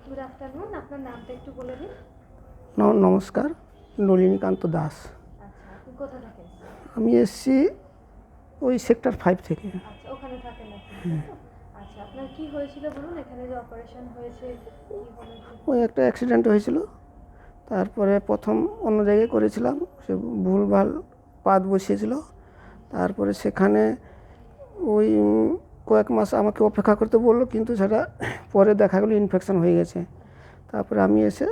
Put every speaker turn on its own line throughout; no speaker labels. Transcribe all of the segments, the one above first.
Good afternoon, আপনার নামটা একটু বলে দিন।
নমস্কার, নলিনীকান্ত দাস।
আচ্ছা, আপনি কোথা থাকেন?
আমি এসছি ওই সেক্টর 5 থেকে।
আচ্ছা, ওখানে থাকেন আপনি, তাই তো? আচ্ছা, আপনার কি হয়েছিল বলুন, এখানে যে অপারেশন হয়েছে কি হলো একটু?
ওই একটা অ্যাক্সিডেন্ট হয়েছিল, তারপরে প্রথম অন্য জায়গায় করেছিলাম, সে ভুলভাল পাত বসিয়েছিল। তারপরে সেখানে ওই কয়েক মাস আমাকে অপেক্ষা করতে বললো, কিন্তু সেটা পরে দেখা গেলো ইনফেকশন হয়ে গেছে। তারপরে আমি এসে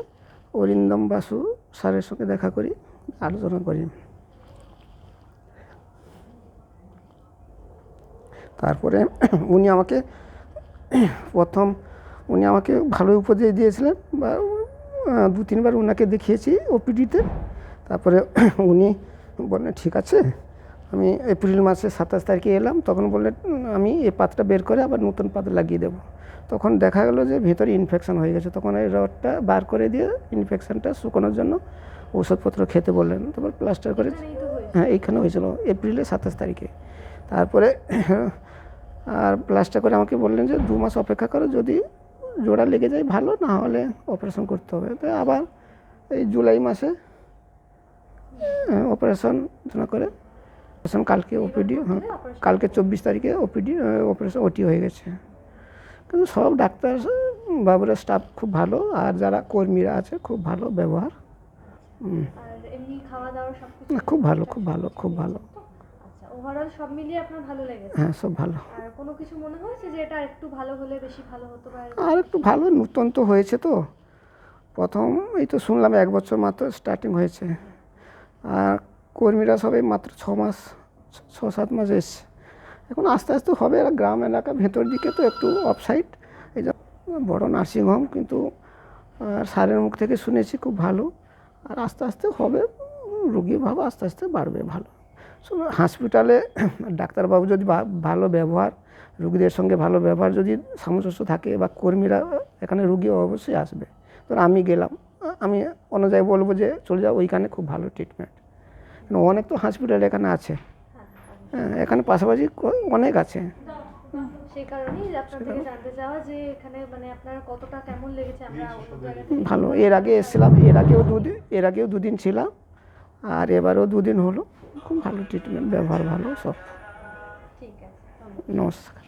অরিন্দম বাসু স্যারের সঙ্গে দেখা করি, আলোচনা করি। তারপরে উনি আমাকে ভালো উপদেশ দিয়েছিলেন, বা 2-3বার ওনাকে দেখিয়েছি ওপিডিতে। তারপরে উনি বললেন ঠিক আছে, আমি এপ্রিল মাসে 27 তারিখে এলাম, তখন বললেন আমি এই পাতটা বের করে আবার নতুন পাত লাগিয়ে দেবো। তখন দেখা গেলো যে ভেতরে ইনফেকশন হয়ে গেছে, তখন এই রডটা বার করে দিয়ে ইনফেকশনটা শুকানোর জন্য ওষুধপত্র খেতে বললেন। তারপর প্লাস্টার করে, হ্যাঁ এইখানে হয়েছিল এপ্রিলে 27 তারিখে। তারপরে আর প্লাস্টার করে আমাকে বললেন যে 2 মাস অপেক্ষা করো, যদি জোড়া লেগে যায় ভালো, না হলে অপারেশন করতে হবে। তো আবার এই জুলাই মাসে অপারেশন করে কালকে ওপিডি, হ্যাঁ কালকে 24 তারিখে ওপিডি অপারেশন ওটি হয়ে গেছে। কিন্তু সব ডাক্তার বাবুরা স্টাফ খুব ভালো, আর যারা কর্মীরা আছে খুব ভালো ব্যবহার।
আর এমনি খাওয়া দাওয়া সবকিছু
খুব ভালো, খুব ভালো, খুব ভালো।
আচ্ছা, ওভারঅল সব মিলিয়ে আপনার ভালো লেগেছে?
হ্যাঁ, সব ভালো।
আর কোনো কিছু মনে হয়েছে যে এটা একটু ভালো হলে বেশি ভালো হতো? বা
আর একটু ভালো, নতুন তো হয়েছে, তো প্রথম এই তো শুনলাম 1 বছর মাত্র স্টার্টিং হয়েছে, আর কর্মীরা সবাই মাত্র 6-7 মাস এসছে। এখন আস্তে আস্তে হবে। আর গ্রাম এলাকা ভেতর দিকে তো একটু অফসাইড, এই যে বড় নার্সিংহোম, কিন্তু স্যারের মুখ থেকে শুনেছি খুব ভালো। আর আস্তে আস্তে হবে, রুগীর ভাব আস্তে আস্তে বাড়বে ভালো। হসপিটালে ডাক্তারবাবু যদি ভালো ব্যবহার, রুগীদের সঙ্গে ভালো ব্যবহার যদি সামঞ্জস্য থাকে, বা কর্মীরা, এখানে রুগী অবশ্যই আসবে। ধর আমি গেলাম, আমি অন্য জায়গায় বলবো যে চলে যাও, ওইখানে খুব ভালো ট্রিটমেন্ট। অনেক তো হসপিটাল এখানে আছে, হ্যাঁ এখানে পাশাপাশি অনেক আছে।
সেই কারণেই আপনার থেকে জানতে চাওয়া যে এখানে মানে আপনার কতটা কেমন লেগেছে। আমরা অন্য জায়গায়
ভালো, এর আগে এসেছিলাম, এর আগেও 2 দিন ছিলাম, আর এবারেও 2 দিন হলো। খুব ভালো ট্রিটমেন্ট, ব্যবহার ভালো সব।
ঠিক আছে,
নমস্কার।